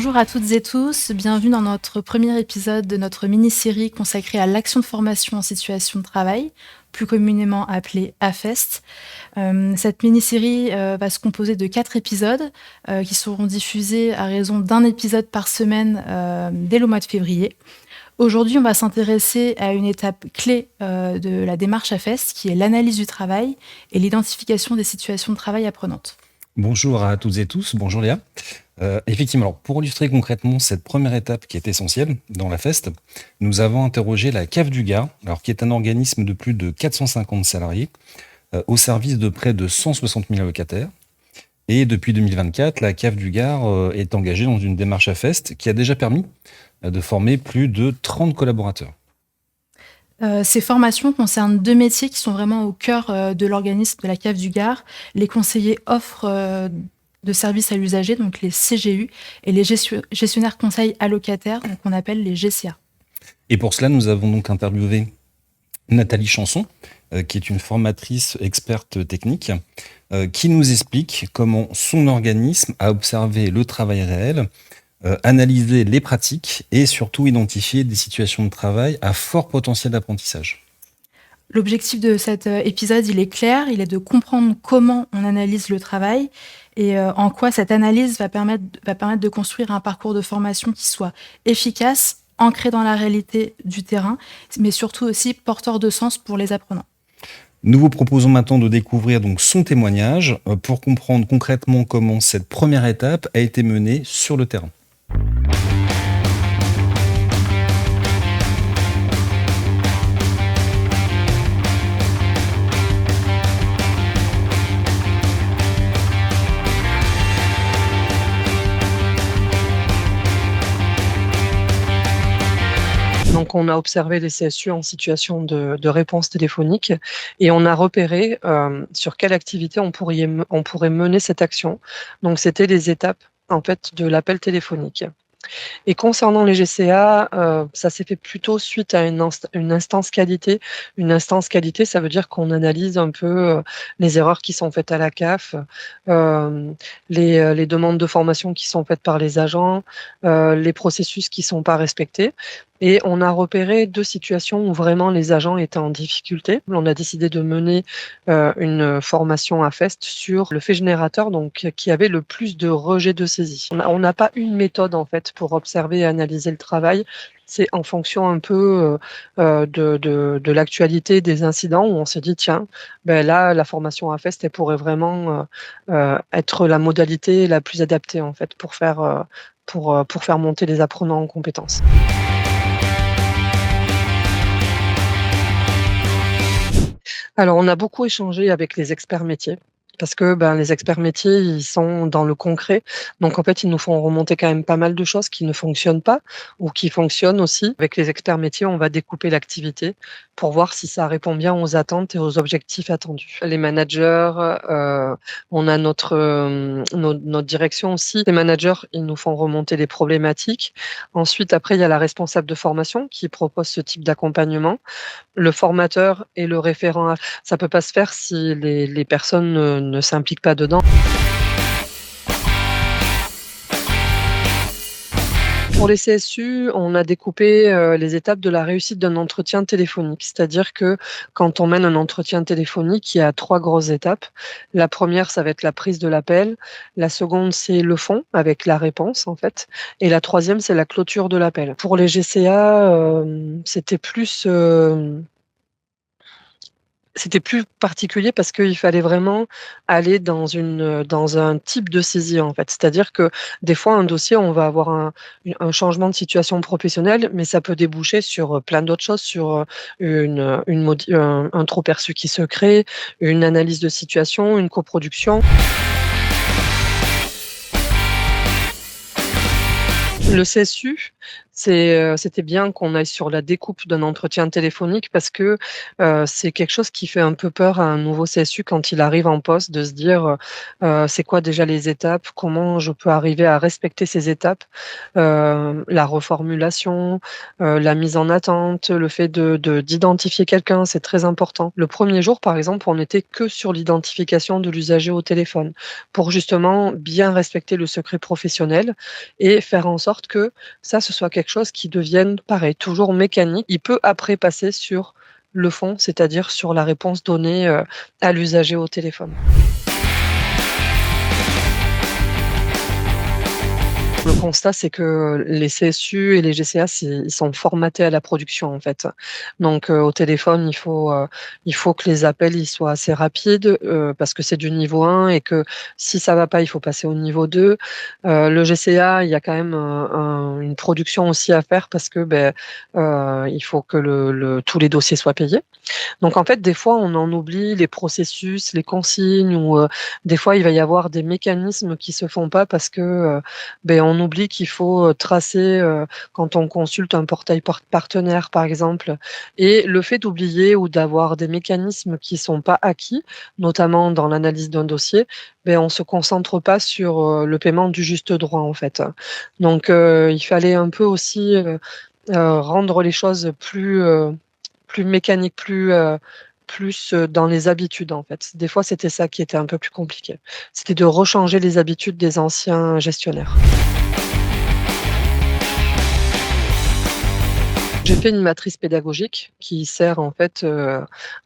Bonjour à toutes et tous, bienvenue dans notre premier épisode de notre mini-série consacrée à l'action de formation en situation de travail, plus communément appelée AFEST. Cette mini-série va se composer de 4 épisodes qui seront diffusés à raison d'un épisode par semaine dès le mois de février. Aujourd'hui, on va s'intéresser à une étape clé de la démarche AFEST qui est l'analyse du travail et l'identification des situations de travail apprenantes. Bonjour à toutes et tous, bonjour Léa. Effectivement, alors, pour illustrer concrètement cette première étape qui est essentielle dans la FEST, nous avons interrogé la CAF du Gard, alors, qui est un organisme de plus de 450 salariés, au service de près de 160 000 allocataires. Et depuis 2024, la CAF du Gard est engagée dans une démarche AFEST qui a déjà permis de former plus de 30 collaborateurs. Ces formations concernent 2 métiers qui sont vraiment au cœur de l'organisme de la CAF du Gard. Les conseillers offres de services à l'usager, donc les CGU, et les gestionnaires conseils allocataires, donc qu'on appelle les GCA. Et pour cela, nous avons donc interviewé Nathalie Chanson, qui est une formatrice experte technique, qui nous explique comment son organisme a observé le travail réel, analysé les pratiques et surtout identifié des situations de travail à fort potentiel d'apprentissage. L'objectif de cet épisode, il est clair, il est de comprendre comment on analyse le travail et en quoi cette analyse va permettre de construire un parcours de formation qui soit efficace, ancré dans la réalité du terrain, mais surtout aussi porteur de sens pour les apprenants. Nous vous proposons maintenant de découvrir donc son témoignage pour comprendre concrètement comment cette première étape a été menée sur le terrain. Donc, on a observé les CSU en situation de réponse téléphonique et on a repéré sur quelle activité on pourrait mener cette action. Donc, c'était les étapes en fait de l'appel téléphonique. Et concernant les GCA, ça s'est fait plutôt suite à une instance qualité. Une instance qualité, ça veut dire qu'on analyse un peu les erreurs qui sont faites à la CAF, les demandes de formation qui sont faites par les agents, les processus qui ne sont pas respectés. Et on a repéré 2 situations où vraiment les agents étaient en difficulté. On a décidé de mener une formation à FEST sur le fait générateur, donc qui avait le plus de rejets de saisie. On n'a pas une méthode en fait pour observer et analyser le travail. C'est en fonction un peu de l'actualité des incidents où on s'est dit tiens, ben là la formation à FEST elle pourrait vraiment être la modalité la plus adaptée en fait pour faire monter les apprenants en compétences. Alors, on a beaucoup échangé avec les experts métiers parce que les experts métiers, ils sont dans le concret. Donc, en fait, ils nous font remonter quand même pas mal de choses qui ne fonctionnent pas ou qui fonctionnent aussi. Avec les experts métiers, on va découper l'activité pour voir si ça répond bien aux attentes et aux objectifs attendus. Les managers, on a notre direction aussi. Les managers, ils nous font remonter les problématiques. Ensuite, après, il y a la responsable de formation qui propose ce type d'accompagnement. Le formateur et le référent, ça peut pas se faire si les personnes ne s'impliquent pas dedans. Pour les CSU, on a découpé les étapes de la réussite d'un entretien téléphonique. C'est-à-dire que quand on mène un entretien téléphonique, il y a 3 grosses étapes. La première, ça va être la prise de l'appel. La seconde, c'est le fond, avec la réponse, en fait. Et la troisième, c'est la clôture de l'appel. Pour les GCA, c'était plus particulier parce qu'il fallait vraiment aller dans un type de saisie, en fait. C'est-à-dire que des fois, un dossier, on va avoir un changement de situation professionnelle, mais ça peut déboucher sur plein d'autres choses, sur un trop perçu qui se crée, une analyse de situation, une coproduction. Le CSU, C'était bien qu'on aille sur la découpe d'un entretien téléphonique parce que, c'est quelque chose qui fait un peu peur à un nouveau CSU quand il arrive en poste de se dire, «C'est quoi déjà les étapes? Comment je peux arriver à respecter ces étapes?» La reformulation, la mise en attente, le fait d'identifier quelqu'un, c'est très important. Le premier jour, par exemple, on n'était que sur l'identification de l'usager au téléphone pour justement bien respecter le secret professionnel et faire en sorte que ça, ce soit quelque chose qui devienne pareil, toujours mécanique. Il peut après passer sur le fond, c'est-à-dire sur la réponse donnée, à l'usager au téléphone. Le constat, c'est que les CSU et les GCA, ils sont formatés à la production, en fait. Donc, au téléphone, il faut que les appels, ils soient assez rapides, parce que c'est du niveau 1 et que si ça va pas, il faut passer au niveau 2. Le GCA, il y a quand même, une production aussi à faire parce que, il faut que tous les dossiers soient payés. Donc en fait, des fois, on en oublie les processus, les consignes ou, des fois, il va y avoir des mécanismes qui se font pas parce que, on oublie qu'il faut, tracer, quand on consulte un portail partenaire, par exemple. Et le fait d'oublier ou d'avoir des mécanismes qui sont pas acquis, notamment dans l'analyse d'un dossier, on se concentre pas sur, le paiement du juste droit, en fait. Donc, il fallait un peu aussi, rendre les choses plus mécaniques, plus, dans les habitudes, en fait. Des fois, c'était ça qui était un peu plus compliqué. C'était de rechanger les habitudes des anciens gestionnaires. J'ai fait une matrice pédagogique qui sert en fait,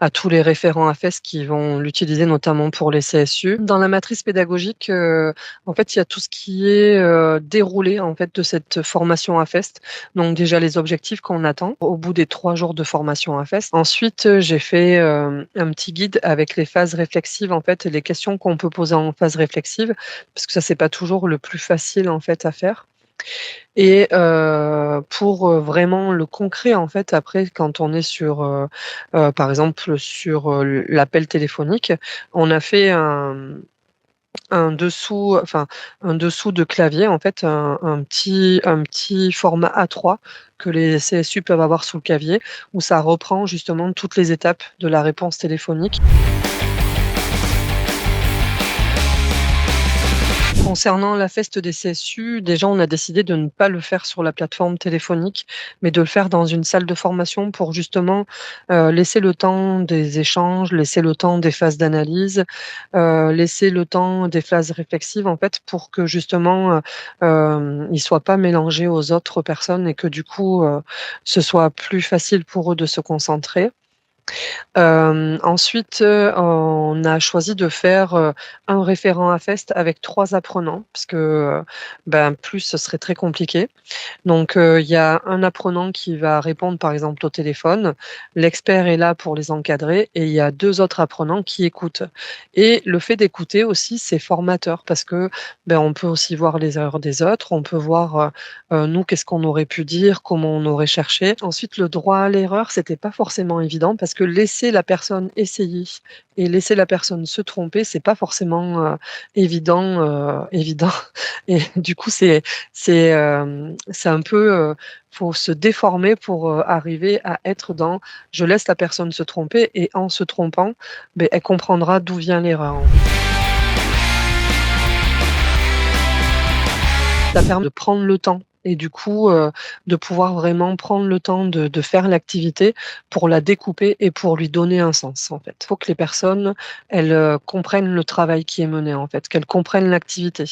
à tous les référents AFES qui vont l'utiliser notamment pour les CSU. Dans la matrice pédagogique, en fait, il y a tout ce qui est, déroulé en fait de cette formation AFES. Donc déjà les objectifs qu'on attend au bout des 3 jours de formation AFES. Ensuite, j'ai fait, un petit guide avec les phases réflexives en fait et les questions qu'on peut poser en phase réflexive, parce que ça, c'est pas toujours le plus facile en fait à faire. Et pour, vraiment le concret, en fait, après quand on est sur, par exemple sur, l'appel téléphonique, on a fait un dessous, enfin, un dessous de clavier, en fait, un petit format A3 que les CSU peuvent avoir sous le clavier, où ça reprend justement toutes les étapes de la réponse téléphonique. Concernant la feste des CSU, déjà, on a décidé de ne pas le faire sur la plateforme téléphonique, mais de le faire dans une salle de formation pour justement, laisser le temps des échanges, laisser le temps des phases d'analyse, laisser le temps des phases réflexives, en fait, pour que justement, ils soient pas mélangés aux autres personnes et que du coup, ce soit plus facile pour eux de se concentrer. Ensuite, on a choisi de faire, un référent AFEST avec 3 apprenants parce que, plus ce serait très compliqué. Donc, il y a un apprenant qui va répondre, par exemple, au téléphone. L'expert est là pour les encadrer et il y a 2 autres apprenants qui écoutent et le fait d'écouter aussi, c'est formateur parce que, on peut aussi voir les erreurs des autres, on peut voir, nous, qu'est-ce qu'on aurait pu dire, comment on aurait cherché. Ensuite, le droit à l'erreur, c'était pas forcément évident parce que laisser la personne essayer et laisser la personne se tromper, c'est pas forcément, évident et du coup, c'est un peu, faut se déformer pour, arriver à être dans: «Je laisse la personne se tromper et en se trompant, elle comprendra d'où vient l'erreur». Ça permet de prendre le temps et du coup, de pouvoir vraiment prendre le temps de faire l'activité pour la découper et pour lui donner un sens, en fait. Il faut que les personnes, elles, comprennent le travail qui est mené, en fait, qu'elles comprennent l'activité.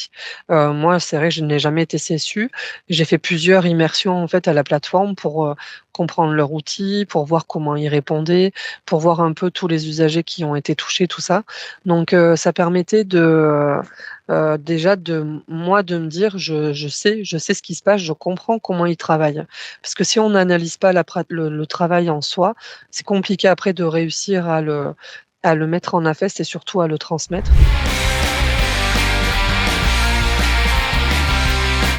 Moi, c'est vrai que je n'ai jamais été CSU. J'ai fait plusieurs immersions, en fait, à la plateforme pour, comprendre leur outil, pour voir comment ils répondaient, pour voir un peu tous les usagers qui ont été touchés, tout ça. Donc, ça permettait déjà de me dire: «Je sais ce qui se passe, je comprends comment ils travaillent». Parce que si on n'analyse pas le travail en soi, c'est compliqué après de réussir à le mettre en affect et surtout à le transmettre.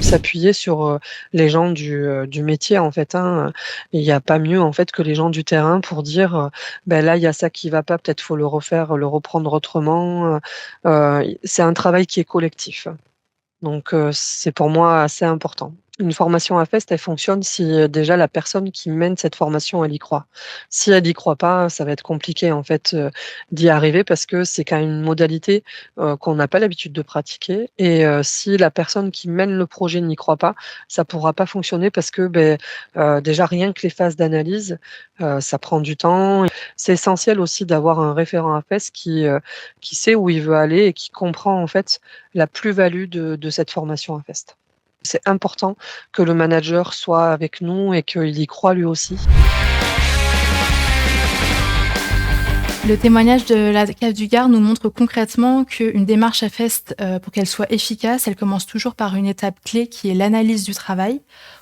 S'appuyer sur, les gens du métier en fait, hein, il y a pas mieux en fait que les gens du terrain pour dire, là il y a ça qui va pas, peut-être faut le refaire, le reprendre autrement, c'est un travail qui est collectif. Donc c'est pour moi assez important. Une formation à FEST, elle fonctionne si, déjà la personne qui mène cette formation, elle y croit. Si elle y croit pas, ça va être compliqué en fait, d'y arriver parce que c'est quand même une modalité, qu'on n'a pas l'habitude de pratiquer et si la personne qui mène le projet n'y croit pas, ça pourra pas fonctionner parce que, déjà rien que les phases d'analyse, ça prend du temps. C'est essentiel aussi d'avoir un référent à FEST qui sait où il veut aller et qui comprend en fait la plus-value de cette formation à FEST. C'est important que le manager soit avec nous et qu'il y croit lui aussi. Le témoignage de la cave du Gard nous montre concrètement qu'une démarche à FEST, pour qu'elle soit efficace, elle commence toujours par une étape clé qui est l'analyse du travail.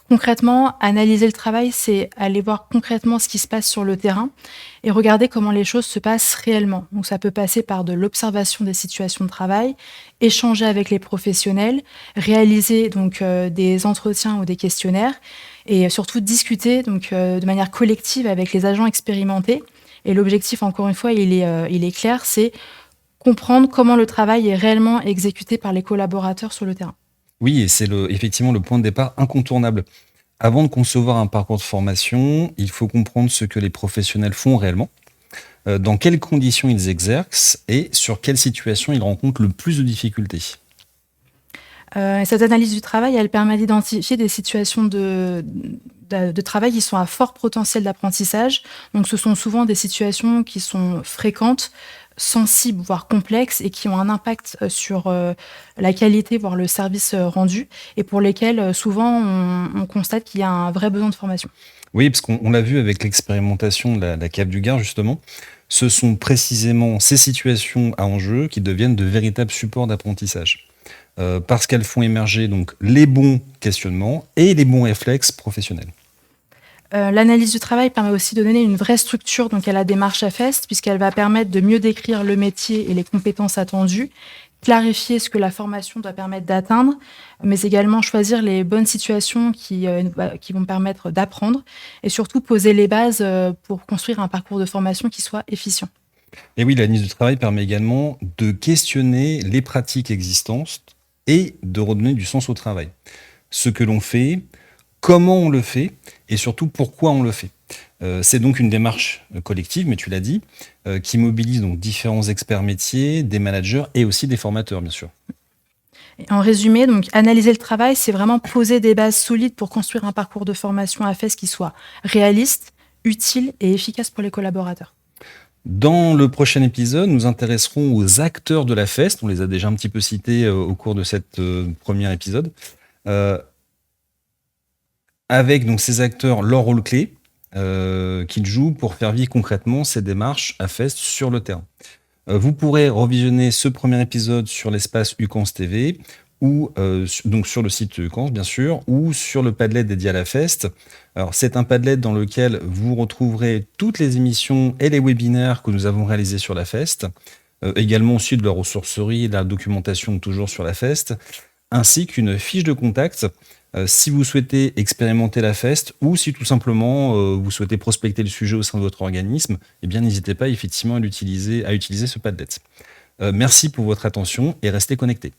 Concrètement, analyser le travail, c'est aller voir concrètement ce qui se passe sur le terrain et regarder comment les choses se passent réellement. Donc ça peut passer par de l'observation des situations de travail, échanger avec les professionnels, réaliser donc des entretiens ou des questionnaires et surtout discuter donc de manière collective avec les agents expérimentés. Et l'objectif, encore une fois, il est clair, c'est comprendre comment le travail est réellement exécuté par les collaborateurs sur le terrain. Oui, et c'est effectivement le point de départ incontournable. Avant de concevoir un parcours de formation, il faut comprendre ce que les professionnels font réellement, dans quelles conditions ils exercent et sur quelles situations ils rencontrent le plus de difficultés. Et cette analyse du travail, elle permet d'identifier des situations de travail qui sont à fort potentiel d'apprentissage. Donc ce sont souvent des situations qui sont fréquentes, sensibles, voire complexes, et qui ont un impact sur la qualité, voire le service rendu, et pour lesquelles souvent on constate qu'il y a un vrai besoin de formation. Oui, parce qu'on l'a vu avec l'expérimentation de la cave du Gard, justement, ce sont précisément ces situations à enjeu qui deviennent de véritables supports d'apprentissage. Parce qu'elles font émerger donc les bons questionnements et les bons réflexes professionnels. L'analyse du travail permet aussi de donner une vraie structure donc à la démarche à FEST, puisqu'elle va permettre de mieux décrire le métier et les compétences attendues, clarifier ce que la formation doit permettre d'atteindre, mais également choisir les bonnes situations qui vont permettre d'apprendre et surtout poser les bases pour construire un parcours de formation qui soit efficient. Et oui, l'analyse du travail permet également de questionner les pratiques existantes et de redonner du sens au travail. Ce que l'on fait, comment on le fait et surtout pourquoi on le fait. C'est donc une démarche collective, mais tu l'as dit, qui mobilise donc différents experts métiers, des managers et aussi des formateurs, bien sûr. Et en résumé, donc, analyser le travail, c'est vraiment poser des bases solides pour construire un parcours de formation à FEST qui soit réaliste, utile et efficace pour les collaborateurs. Dans le prochain épisode, nous intéresserons aux acteurs de la FEST. On les a déjà un petit peu cités au cours de cette premier épisode. Euh, avec donc ces acteurs leur rôle clé qu'ils jouent pour faire vivre concrètement ces démarches à FEST sur le terrain. Vous pourrez revisionner ce premier épisode sur l'espace UCANS TV ou donc sur le site UCANS bien sûr, ou sur le Padlet dédié à la FEST. Alors c'est un Padlet dans lequel vous retrouverez toutes les émissions et les webinaires que nous avons réalisés sur la FEST, également aussi de la ressourcerie, de la documentation toujours sur la FEST, ainsi qu'une fiche de contact si vous souhaitez expérimenter la FEST ou si tout simplement vous souhaitez prospecter le sujet au sein de votre organisme, eh bien n'hésitez pas effectivement à utiliser ce Padlet. Merci pour votre attention et restez connectés.